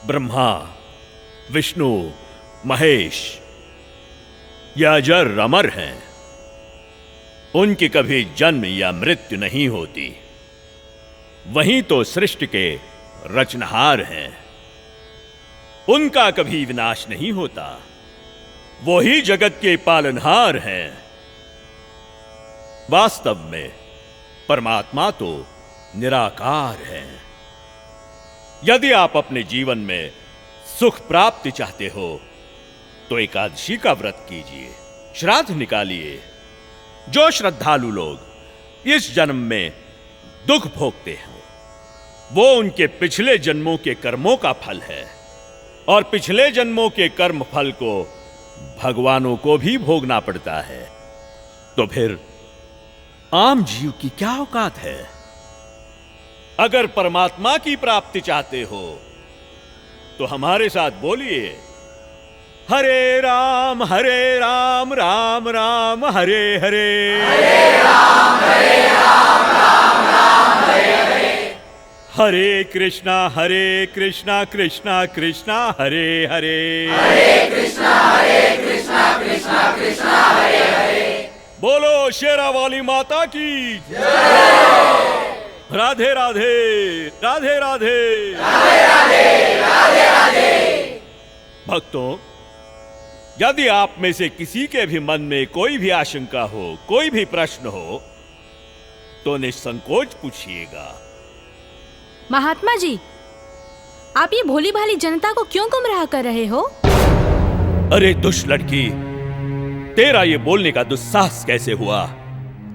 ब्रह्मा, विष्णु, महेश ये अजर अमर हैं। उनकी कभी जन्म या मृत्यु नहीं होती। वहीं तो सृष्टि के रचनहार हैं। उनका कभी विनाश नहीं होता। वो ही जगत के पालनहार हैं। वास्तव में परमात्मा तो निराकार है। यदि आप अपने जीवन में सुख प्राप्ति चाहते हो तो एकादशी का व्रत कीजिए, श्राद्ध निकालिए। जो श्रद्धालु लोग इस जन्म में दुख भोगते हैं वो उनके पिछले जन्मों के कर्मों का फल है, और पिछले जन्मों के कर्म फल को भगवानों को भी भोगना पड़ता है। तो फिर आम जीव की क्या औकात है? अगर परमात्मा की प्राप्ति चाहते हो तो हमारे साथ बोलिए, हरे राम राम राम हरे हरे, हरे राम राम राम हरे हरे, हरे कृष्णा कृष्णा कृष्णा हरे हरे, हरे कृष्णा कृष्णा कृष्णा हरे हरे। बोलो शेरा वाली माता की राधे राधे राधे राधे राधे राधे राधे राधे। भक्तों, यदि आप में से किसी के भी मन में कोई भी आशंका हो, कोई भी प्रश्न हो तो निसंकोच पूछिएगा। महात्मा जी, आप ये भोली भाली जनता को क्यों गुमराह कर रहे हो? अरे दुष्ट लड़की, तेरा ये बोलने का दुस्साहस कैसे हुआ?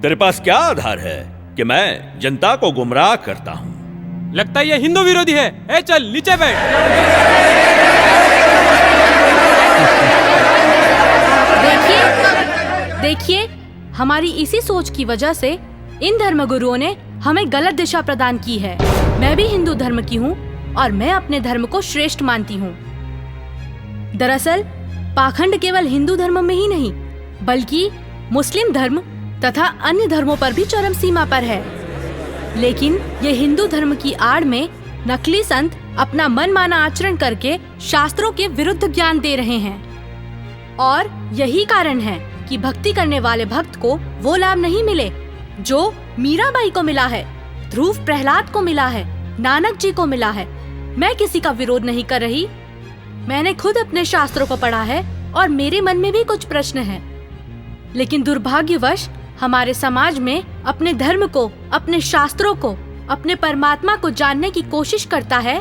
तेरे पास क्या आधार है कि मैं जनता को गुमराह करता हूँ? लगता है ये हिंदू विरोधी है। ए चल नीचे बैठ। देखिए, हमारी इसी सोच की वजह से इन धर्मगुरुओं ने हमें गलत दिशा प्रदान की है। मैं भी हिंदू धर्म की हूँ और मैं अपने धर्म को श्रेष्ठ मानती हूँ। दरअसल पाखंड केवल हिंदू धर्म में ही नहीं बल्कि मुस्लिम धर्म तथा अन्य धर्मों पर भी चरम सीमा पर है। लेकिन ये हिंदू धर्म की आड़ में नकली संत अपना मनमाना आचरण करके शास्त्रों के विरुद्ध ज्ञान दे रहे हैं, और यही कारण है कि भक्ति करने वाले भक्त को वो लाभ नहीं मिले जो मीराबाई को मिला है, ध्रुव प्रहलाद को मिला है, नानक जी को मिला है। मैं किसी का विरोध नहीं कर रही। मैंने खुद अपने शास्त्रों को पढ़ा है और मेरे मन में भी कुछ प्रश्न हैं। लेकिन दुर्भाग्यवश हमारे समाज में अपने धर्म को, अपने शास्त्रों को, अपने परमात्मा को जानने की कोशिश करता है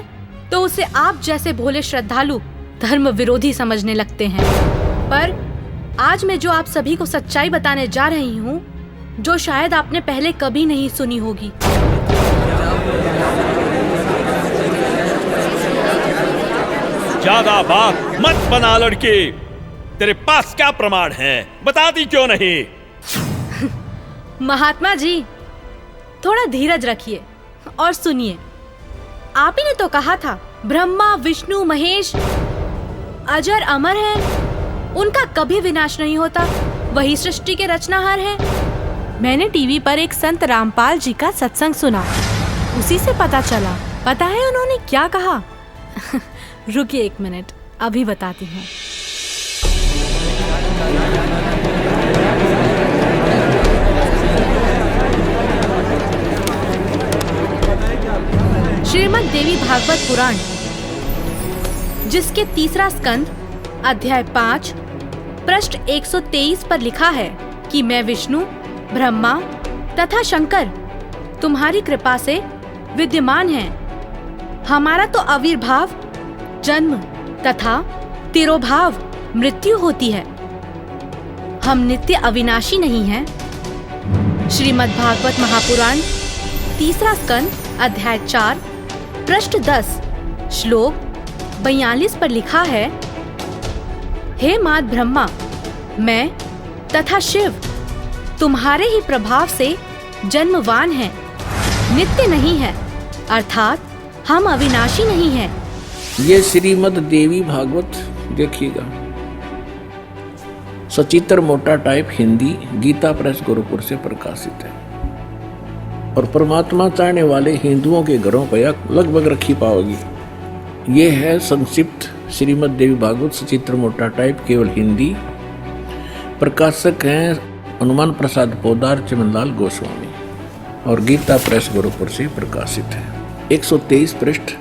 तो उसे आप जैसे भोले श्रद्धालु धर्म विरोधी समझने लगते हैं। पर आज मैं जो आप सभी को सच्चाई बताने जा रही हूँ, जो शायद आपने पहले कभी नहीं सुनी होगी। ज्यादा बात मत बना लड़के। तेरे पास क्या प्रमाण है? बताती क्यों नहीं? महात्मा जी, थोड़ा धीरज रखिए और सुनिए। आप ही ने तो कहा था ब्रह्मा, विष्णु, महेश अजर अमर हैं, उनका कभी विनाश नहीं होता, वही सृष्टि के रचनाहार हैं। मैंने टीवी पर एक संत रामपाल जी का सत्संग सुना, उसी से पता चला। पता है उन्होंने क्या कहा? रुकिए एक मिनट, अभी बताती हूँ। श्रीमद् देवी भागवत पुराण, जिसके तीसरा स्कंद अध्याय 5 पृष्ठ 123 पर लिखा है कि मैं विष्णु, ब्रह्मा तथा शंकर तुम्हारी कृपा से विद्यमान हैं। हमारा तो आविर्भाव, जन्म तथा तिरोभाव मृत्यु होती है। हम नित्य अविनाशी नहीं हैं। श्रीमद् भागवत महापुराण तीसरा स्कंद अध्याय 4 पृष्ठ 10 श्लोक 42 पर लिखा है, हे मात ब्रह्मा, मैं तथा शिव तुम्हारे ही प्रभाव से जन्मवान हैं, नित्य नहीं है, अर्थात हम अविनाशी नहीं हैं। ये श्रीमद् देवी भागवत देखिएगा, सचित्र मोटा टाइप हिंदी, गीता प्रेस गोरखपुर से प्रकाशित है और परमात्मा चाहने वाले हिंदुओं के घरों पर लगभग रखी पाओगी। ये है संक्षिप्त श्रीमद् देवी भागवत सचित्र मोटा टाइप, केवल हिंदी। प्रकाशक हैं हनुमान प्रसाद पोदार, चमनलाल गोस्वामी, और गीता प्रेस गोरखपुर से प्रकाशित है। 123 पृष्ठ,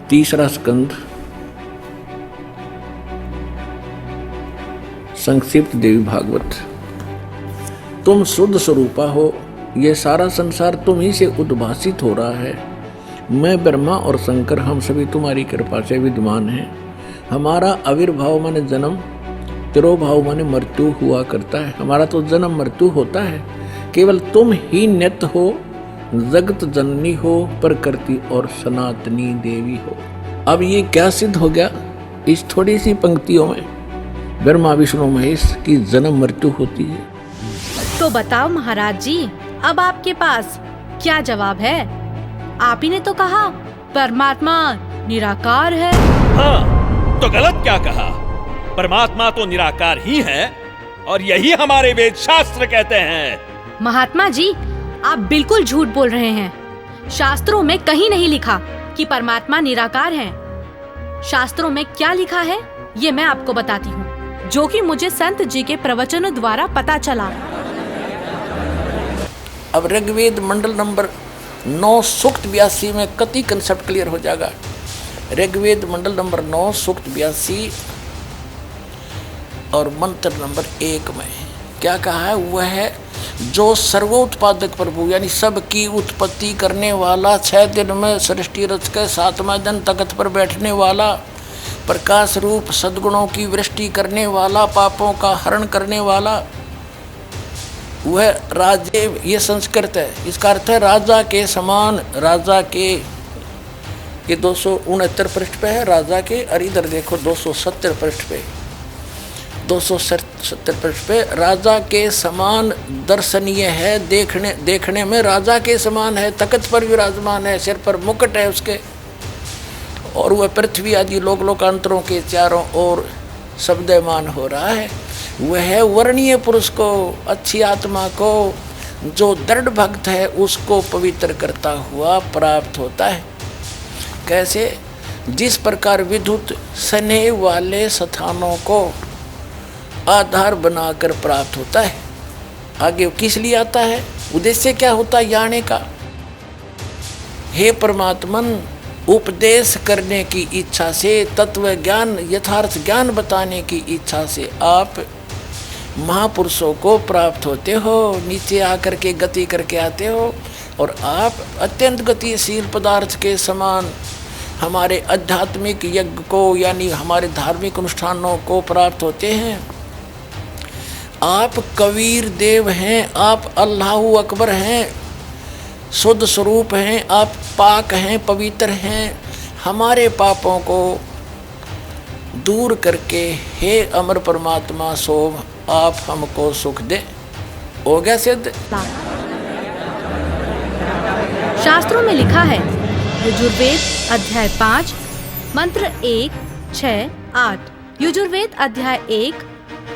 तीसरा स्कंद, संक्षिप्त देवी भागवत। तुम शुद्ध स्वरूपा हो, यह सारा संसार तुम ही से उद्भासित हो रहा है। मैं ब्रह्मा और शंकर हम सभी तुम्हारी कृपा से विद्यमान हैं। हमारा आविर्भाव माने जन्म, तिरोभाव माने मृत्यु हुआ करता है। हमारा तो जन्म मृत्यु होता है, केवल तुम ही नित्य हो, जगत जननी हो, प्रकृति और सनातनी देवी हो। अब ये क्या सिद्ध हो गया इस थोड़ी सी पंक्तियों में? ब्रह्मा विष्णु महेश की जन्म मृत्यु होती है। तो बताओ महाराज जी, अब आपके पास क्या जवाब है? आप ही ने तो कहा परमात्मा निराकार है। हाँ, तो गलत क्या कहा? परमात्मा तो निराकार ही है, और यही हमारे वेद शास्त्र कहते हैं। महात्मा जी, आप बिल्कुल झूठ बोल रहे हैं। शास्त्रों में कहीं नहीं लिखा कि परमात्मा निराकार है। शास्त्रों में क्या लिखा है ये मैं आपको बताती हूँ, जो कि मुझे संत जी के प्रवचनों द्वारा पता चला। अब ऋग्वेद मंडल नंबर 9 सूक्त 82 में कति कंसेप्ट क्लियर हो जाएगा। ऋग्वेद मंडल नंबर 9 सूक्त 82 और मंत्र नंबर 1 में क्या कहा है? वह है जो सर्वोत्पादक प्रभु यानी सबकी उत्पत्ति करने वाला, 6 दिन में सृष्टि रच के 7वां दिन तख्त पर बैठने वाला, प्रकाश रूप सद्गुणों की वृष्टि करने वाला, पापों का हरण करने वाला, वह राजे, ये संस्कृत है। इसका अर्थ है राजा के समान। राजा के, ये 269 पृष्ठ पे है राजा के, और इधर देखो 270 पृष्ठ पे, 270 पृष्ठ पे राजा के समान दर्शनीय है। देखने में राजा के समान है, तख्त पर विराजमान है, सिर पर मुकुट है उसके, और वह पृथ्वी आदि लोकांतरों के चारों ओर शब्दमान हो रहा है। वह वर्णीय पुरुष को, अच्छी आत्मा को, जो दृढ़ भक्त है उसको पवित्र करता हुआ प्राप्त होता है। कैसे? जिस प्रकार विद्युत स्नेह वाले स्थानों को आधार बनाकर प्राप्त होता है। आगे किस लिए आता है? उद्देश्य क्या होता है आने का? हे परमात्मन, उपदेश करने की इच्छा से, तत्व ज्ञान, यथार्थ ज्ञान बताने की इच्छा से आप महापुरुषों को प्राप्त होते हो, नीचे आकर के गति करके आते हो, और आप अत्यंत गतिशील पदार्थ के समान हमारे आध्यात्मिक यज्ञ को यानी हमारे धार्मिक अनुष्ठानों को प्राप्त होते हैं। आप कबीर देव हैं, आप अल्लाहु अकबर हैं, शुद्ध स्वरूप हैं, आप पाक हैं, पवित्र हैं। हमारे पापों को दूर करके हे अमर परमात्मा सोम आप हमको सुख दे। हो गया सिद्ध। शास्त्रों में लिखा है, यजुर्वेद अध्याय 5 मंत्र 1, 6, 8, यजुर्वेद अध्याय 1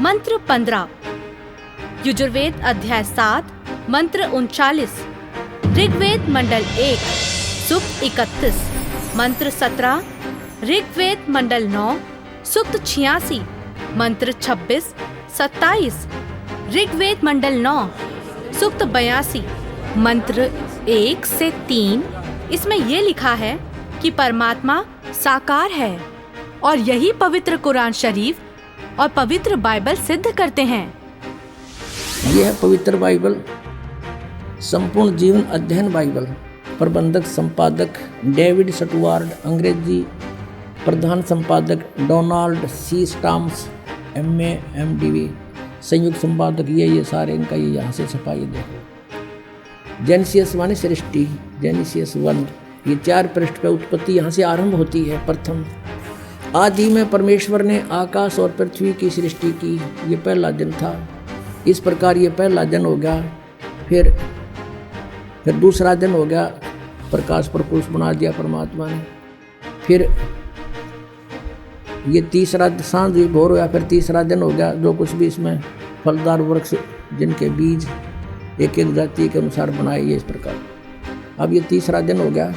मंत्र 15, यजुर्वेद अध्याय 7 मंत्र 39, ऋग्वेद मंडल 1 सूक्त 31 मंत्र 17, ऋग्वेद मंडल 9 सूक्त 86 मंत्र 26, 27, ऋग्वेद मंडल 9 सूक्त 82 मंत्र 1 से 3। इसमें यह लिखा है कि परमात्मा साकार है, और यही पवित्र कुरान शरीफ और पवित्र बाइबल सिद्ध करते हैं। यह है पवित्र बाइबल, संपूर्ण जीवन अध्ययन बाइबल। प्रबंधक संपादक डेविड स्टुअर्ट, अंग्रेजी प्रधान संपादक Donald C Stamps, MA MDV, संयुक्त संपादक ये सारे इनका ये यहाँ से छपा। ये देखो जेनेसिस माने सृष्टि, जेनेसिस 1, ये 4 पृष्ठ पे उत्पत्ति यहाँ से आरंभ होती है। प्रथम आदि में परमेश्वर ने आकाश और पृथ्वी की सृष्टि की, ये पहला दिन था। इस प्रकार ये पहला दिन हो गया। फिर दूसरा दिन हो गया, प्रकाश पर पुरुष बना दिया परमात्मा ने। फिर ये तीसरा सांझ भी भोर हुआ, फिर तीसरा दिन हो गया। जो कुछ भी इसमें फलदार वृक्ष जिनके बीज एक एक जाति के अनुसार बनाए, ये इस प्रकार। अब ये तीसरा दिन हो गया।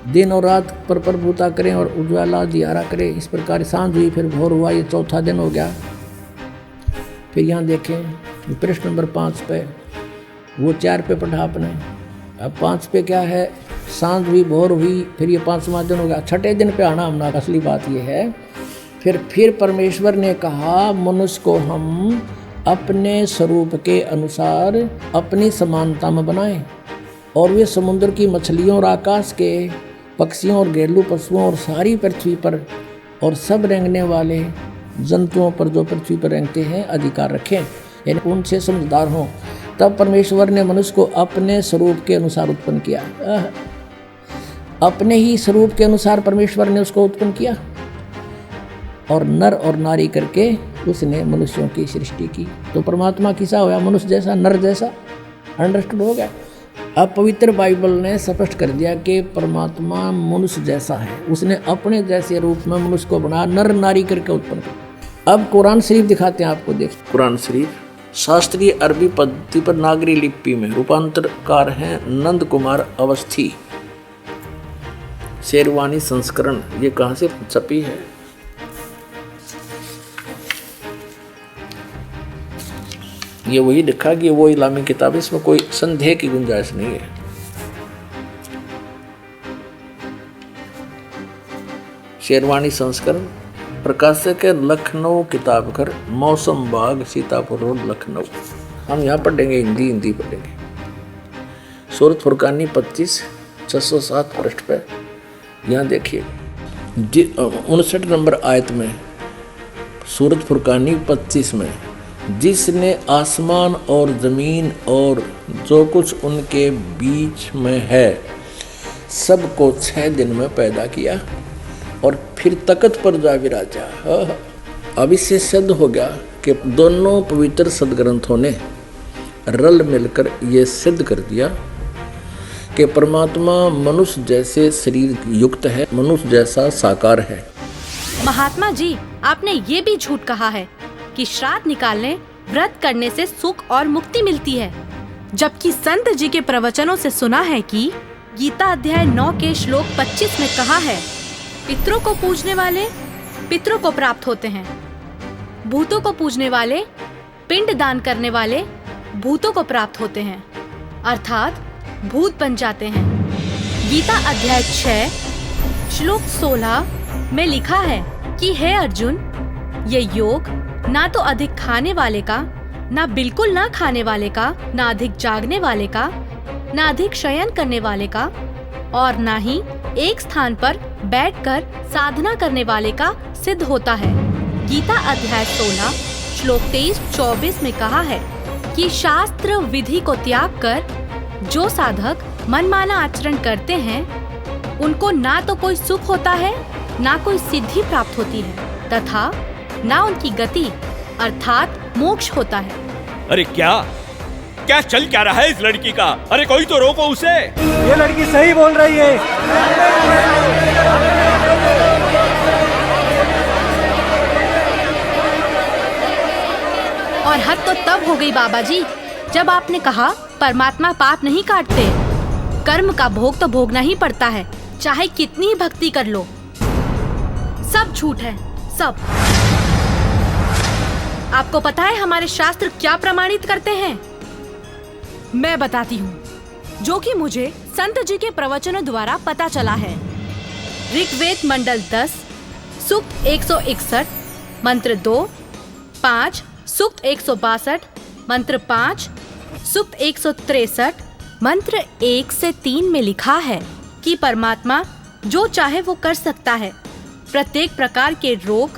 दिन और रात पर प्रभुता करें और उज्ज्वला दियारा करें। इस प्रकार सांझ हुई, फिर भोर हुआ, ये चौथा दिन हो गया। फिर यहाँ देखें प्रश्न नंबर 5 पे, वो 4 पे पढ़ा आपने, अब 5 पे क्या है, सांझ हुई, भोर हुई, फिर ये 5वां दिन हो गया। छठे दिन पे आना हमने, असली बात ये है। फिर परमेश्वर ने कहा मनुष्य को हम अपने स्वरूप के अनुसार अपनी समानता में बनाएं, और वे समुद्र की मछलियों और आकाश के पक्षियों और घरेलू पशुओं और सारी पृथ्वी पर और सब रेंगने वाले जंतुओं पर जो पृथ्वी पर रेंगते हैं अधिकार रखें, यानी उनसे समझदार हों। तब परमेश्वर ने मनुष्य को अपने स्वरूप के अनुसार उत्पन्न किया। अपने ही स्वरूप के अनुसार परमेश्वर ने उसको उत्पन्न किया, और नर और नारी करके उसने मनुष्यों की सृष्टि की। तो परमात्मा किसा होया, मनुष्य जैसा, नर जैसा। अंडरस्टूड हो गया। अब पवित्र बाइबल ने स्पष्ट कर दिया कि परमात्मा मनुष्य जैसा है, उसने अपने जैसे रूप में मनुष्य को बनाया, नर नारी करके उत्पन्न किया। अब कुरान शरीफ दिखाते हैं आपको, देख कुरान शरीफ शास्त्रीय अरबी पद्धति पर नागरी लिपि में रूपांतरकार हैं नंद कुमार अवस्थी, शेरवानी संस्करण। ये कहाँ से छपी है? ये वही लिखा कि वो इस्लामी किताब, इसमें कोई संदेह की गुंजाइश नहीं है। शेरवानी संस्करण, प्रकाशक है लखनऊ किताब घर, मौसम बाग, सीतापुर रोड, लखनऊ। हम यहाँ पढ़ेंगे, हिंदी पढ़ेंगे। सूरत फुरकानी 25/607 पृष्ठ पर यहाँ देखिए 59 नंबर आयत में, सूरत फुरकानी 25 में, जिसने आसमान और ज़मीन और जो कुछ उनके बीच में है सबको 6 दिन में पैदा किया और फिर तख्त पर जा विराजा। अब इससे सिद्ध हो गया कि दोनों पवित्र सदग्रंथों ने रल मिलकर ये सिद्ध कर दिया कि परमात्मा मनुष्य जैसे शरीर युक्त है, मनुष्य जैसा साकार है। महात्मा जी, आपने ये भी झूठ कहा है कि श्राद्ध निकालने, व्रत करने से सुख और मुक्ति मिलती है, जबकि संत जी के प्रवचनों से सुना है कि गीता अध्याय 9 के श्लोक 25 में कहा है, पितरों को पूजने वाले पितरों को प्राप्त होते हैं, भूतों को पूजने वाले, पिंड दान करने वाले भूतों को प्राप्त होते हैं, अर्थात भूत बन जाते हैं। गीता अध्याय 6 श्लोक 16 में लिखा है कि हे अर्जुन, ये योग ना तो अधिक खाने वाले का, ना बिल्कुल ना खाने वाले का, ना अधिक जागने वाले का, ना अधिक शयन करने वाले का, और ना ही एक स्थान पर बैठकर साधना करने वाले का सिद्ध होता है। गीता अध्याय 16 श्लोक 23-24 में कहा है कि शास्त्र विधि को त्याग कर जो साधक मनमाना आचरण करते हैं, उनको ना तो कोई सुख होता है, ना कोई सिद्धि प्राप्त होती है, तथा ना उनकी गति अर्थात मोक्ष होता है। अरे क्या चल क्या रहा है इस लड़की का? अरे कोई तो रोको उसे। ये लड़की सही बोल रही है। और हद तो तब हो गई बाबा जी, जब आपने कहा परमात्मा पाप नहीं काटते, कर्म का भोग तो भोगना ही पड़ता है, चाहे कितनी ही भक्ति कर लो। सब झूठ है, सब। आपको पता है हमारे शास्त्र क्या प्रमाणित करते हैं? मैं बताती हूँ, जो कि मुझे संत जी के प्रवचनों द्वारा पता चला है। ऋग्वेद मंडल 10 सूक्त 161 मंत्र 2, 5 सूक्त 162 मंत्र 5, सूक्त 163 मंत्र 1 से 3 में लिखा है कि परमात्मा जो चाहे वो कर सकता है, प्रत्येक प्रकार के रोग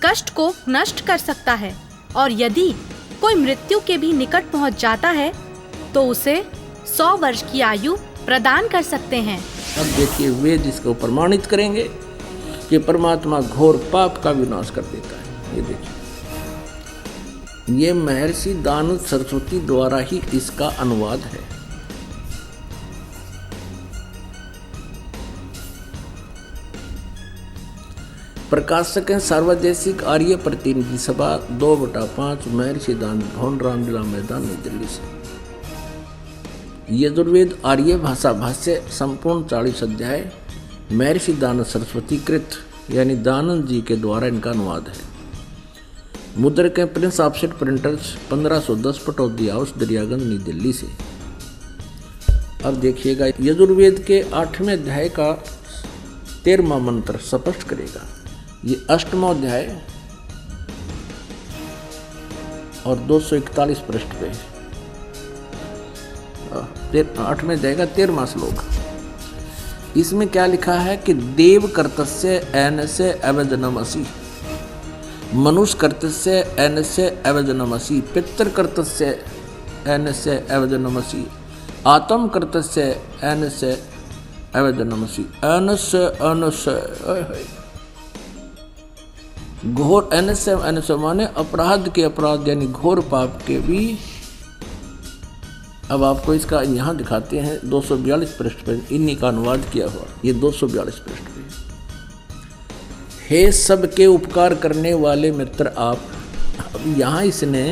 कष्ट को नष्ट कर सकता है, और यदि कोई मृत्यु के भी निकट पहुंच जाता है तो उसे 100 वर्ष की आयु प्रदान कर सकते हैं। अब देखिए वेद इसको प्रमाणित करेंगे कि परमात्मा घोर पाप का विनाश कर देता है। ये देखिए, ये महर्षि दानव सरस्वती द्वारा ही इसका अनुवाद है। प्रकाशक हैं सार्वदेशिक आर्य प्रतिनिधि सभा 2/5 महर्षि दानव भवन, रामलीला मैदान, नई दिल्ली से। यजुर्वेद आर्य भाषा भाष्य संपूर्ण 40 अध्याय महर्षि दानंद सरस्वती कृत यानी दानंद जी के द्वारा इनका अनुवाद है। मुद्रक है Prince offset printers 1510 Pataudi house Daryaganj नई दिल्ली से। अब देखिएगा यजुर्वेद के 8वें अध्याय का 13वां मंत्र स्पष्ट करेगा। ये 8वां अध्याय और 241 पृष्ठ पे 8वें अध्याय का 13वां श्लोक। इसमें क्या लिखा है कि देव कर्तस्य एनस्य अवजनमसि, मनुष्य कर्तस्य एनस्य अवजनमसि, पितृ कर्तस्य एनस्य अवजनमसि, आत्म कर्तस्य एनस्य अवजनमसि। एनस्य एनस्य घोर, एनस्य एनस्य माने अपराध के अपराध यानी घोर पाप के भी। अब आपको इसका यहाँ दिखाते हैं 242 पृष्ठ पर इन्हीं का अनुवाद किया हुआ। ये 242 पृष्ठ पे। हे सबके उपकार करने वाले मित्र आप। अब यहाँ इसने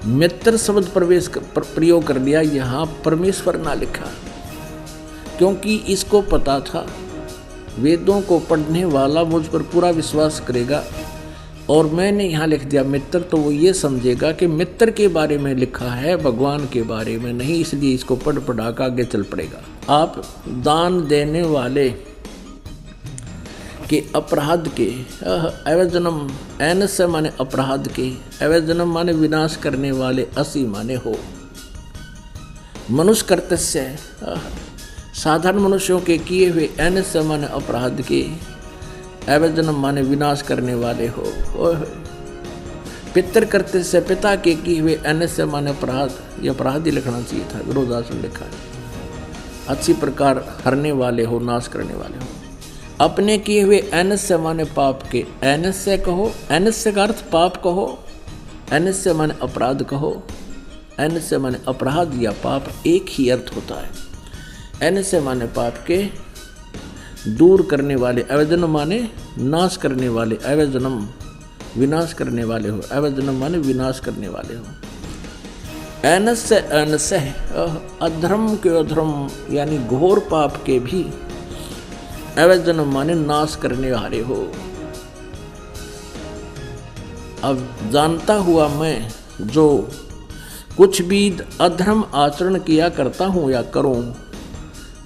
मित्र शब्द प्रयोग कर लिया, यहाँ परमेश्वर ना लिखा, क्योंकि इसको पता था वेदों को पढ़ने वाला मुझ पर पूरा विश्वास करेगा, और मैंने यहाँ लिख दिया मित्र, तो वो ये समझेगा कि मित्र के बारे में लिखा है, भगवान के बारे में नहीं, इसलिए इसको पढ़ पढ़ा कर आगे चल पड़ेगा। आप दान देने वाले के अपराध के, अवजनम एनस्य माने अपराध के, अवजनम माने विनाश करने वाले, असी माने हो। मनुष्य कर्तस्य साधारण मनुष्यों के किए हुए, एनस्य माने अपराध के, अवजनम माने विनाश करने वाले हो। पितृ कर्तव्य से पिता के किए हुए, एनस्य माने अपराध, ये अपराध ही लिखना चाहिए था, विरोधाभास में लिखा है। अच्छी प्रकार हरने वाले हो, नाश करने वाले हो। अपने किए हुए, एनस्य माने पाप के, एनस्य कहो, एनस्य का अर्थ पाप कहो, एनस्य माने अपराध कहो। एनस्य माने अपराध या पाप एक ही अर्थ होता है। एनस्य माने पाप के दूर करने वाले, अवजनम माने नाश करने वाले, अवजनम विनाश करने वाले हो, अवजनम माने विनाश करने वाले हो। एनस्य एनस्य अधर्म के अधर्म यानी घोर पाप के भी, अवजनम माने नाश करने वाले हो। अब जानता हुआ मैं जो कुछ भी अधर्म आचरण किया करता हूँ या करूँ,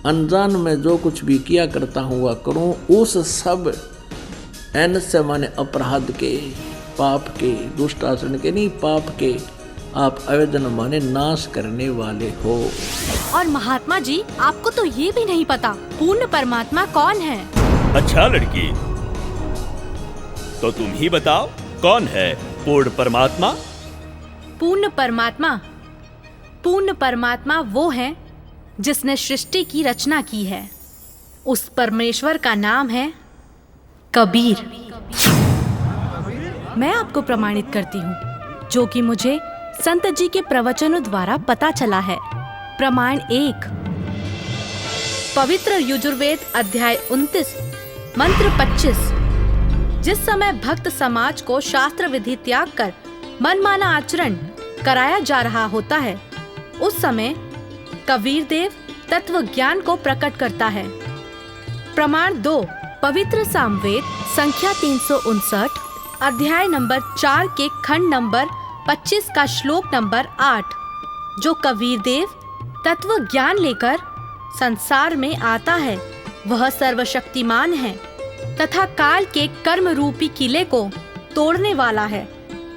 अनजान में जो कुछ भी किया करता हूँ वह करूँ, उस सब एनस्य माने अपराध के, पाप के, दुष्ट आचरण के नहीं, पाप के आप अवजनम माने नाश करने वाले हो। और महात्मा जी, आपको तो ये भी नहीं पता पूर्ण परमात्मा कौन है। अच्छा लड़की, तो तुम ही बताओ कौन है पूर्ण परमात्मा? पूर्ण परमात्मा, पूर्ण परमात्मा वो है जिसने सृष्टि की रचना की है। उस परमेश्वर का नाम है कबीर। मैं आपको प्रमाणित करती हूँ, जो कि मुझे संत जी के प्रवचनों द्वारा पता चला है। प्रमाण 1, पवित्र यजुर्वेद अध्याय 29 मंत्र 25। जिस समय भक्त समाज को शास्त्र विधि त्याग कर मनमाना आचरण कराया जा रहा होता है, उस समय कबीर देव तत्व ज्ञान को प्रकट करता है। प्रमाण 2, पवित्र सामवेद संख्या 359 अध्याय नंबर 4 के खंड नंबर 25 का श्लोक नंबर 8, जो कबीर देव तत्व ज्ञान लेकर संसार में आता है, वह सर्वशक्तिमान है तथा काल के कर्म रूपी किले को तोड़ने वाला है,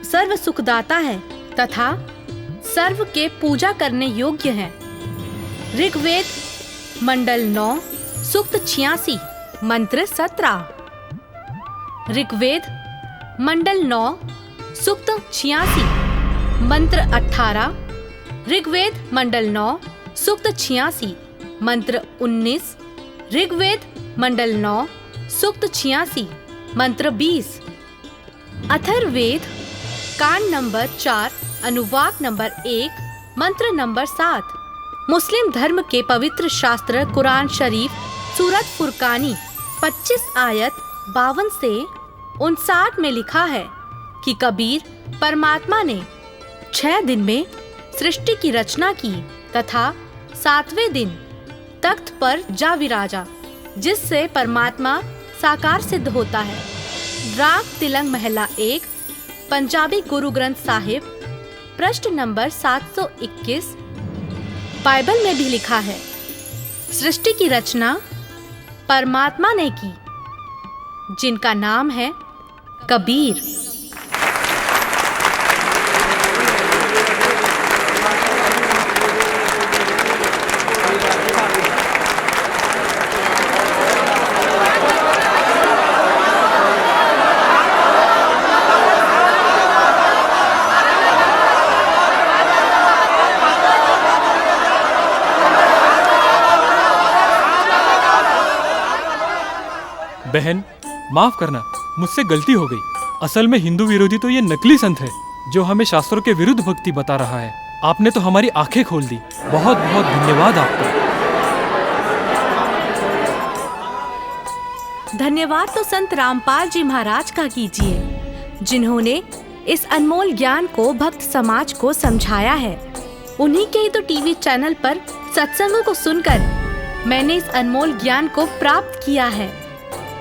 सर्व सुखदाता है तथा सर्व के पूजा करने योग्य है। ऋग्वेद मंडल 9 सूक्त 86 मंत्र 17। ऋग्वेद मंडल 9 सूक्त 86 मंत्र 18। ऋग्वेद मंडल 9 सूक्त 86 मंत्र 19। ऋग्वेद मंडल 9 सूक्त 86 मंत्र 20। अथर्ववेद कांड नंबर 4 अनुवाक नंबर 1 मंत्र नंबर 7। मुस्लिम धर्म के पवित्र शास्त्र कुरान शरीफ सूरत फुरकानी 25 आयत 52 से 59 में लिखा है कि कबीर परमात्मा ने 6 दिन में सृष्टि की रचना की तथा 7वें दिन तख्त पर जा विराजा। जिससे परमात्मा साकार सिद्ध होता है। राग तिलंग महला 1, पंजाबी गुरु ग्रंथ साहिब, पृष्ठ नंबर 721। बाइबल में भी लिखा है, सृष्टि की रचना परमात्मा ने की, जिनका नाम है कबीर। बहन, माफ करना, मुझसे गलती हो गई। असल में हिंदू विरोधी तो ये नकली संत है जो हमें शास्त्रों के विरुद्ध भक्ति बता रहा है। आपने तो हमारी आंखें खोल दी। बहुत बहुत धन्यवाद आपका। धन्यवाद तो संत रामपाल जी महाराज का कीजिए, जिन्होंने इस अनमोल ज्ञान को भक्त समाज को समझाया है। उन्हीं के ही तो टीवी चैनल पर सत्संगों को सुनकर मैंने इस अनमोल ज्ञान को प्राप्त किया है।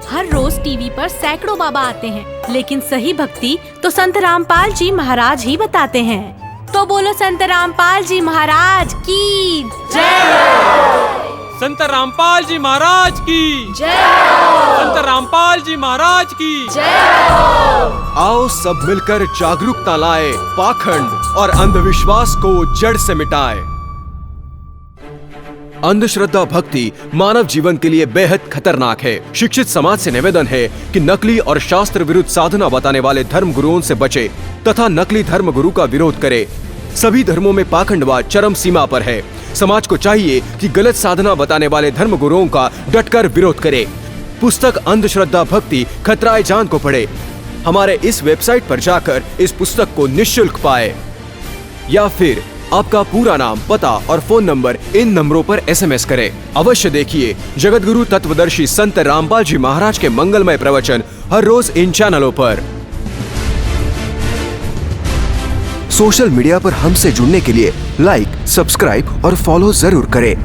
हर रोज टीवी पर सैकड़ों बाबा आते हैं, लेकिन सही भक्ति तो संत रामपाल जी महाराज ही बताते हैं। तो बोलो संत रामपाल जी महाराज की जय। संत रामपाल जी महाराज की जय। संत रामपाल जी महाराज की जय। आओ सब मिलकर जागरूकता लाए, पाखंड और अंधविश्वास को जड़ से मिटाए। अंधश्रद्धा भक्ति मानव जीवन के लिए बेहद खतरनाक है। शिक्षित समाज से निवेदन है कि नकली और शास्त्र विरुद्ध साधना बताने वाले धर्म गुरुओं से बचे तथा नकली धर्म गुरु का विरोध करे। सभी धर्मों में पाखंडवाद चरम सीमा पर है। समाज को चाहिए कि गलत साधना बताने वाले धर्म गुरुओं का डटकर विरोध करे। पुस्तक अंधश्रद्धा भक्ति खतराए जान को पढ़े। हमारे इस वेबसाइट पर जाकर इस पुस्तक को निःशुल्क पाए, या फिर आपका पूरा नाम, पता और फोन नंबर इन नंबरों पर SMS करें। अवश्य देखिए जगतगुरु तत्वदर्शी संत रामपाल जी महाराज के मंगलमय प्रवचन हर रोज इन चैनलों पर। सोशल मीडिया पर हमसे जुड़ने के लिए लाइक, सब्सक्राइब और फॉलो जरूर करें।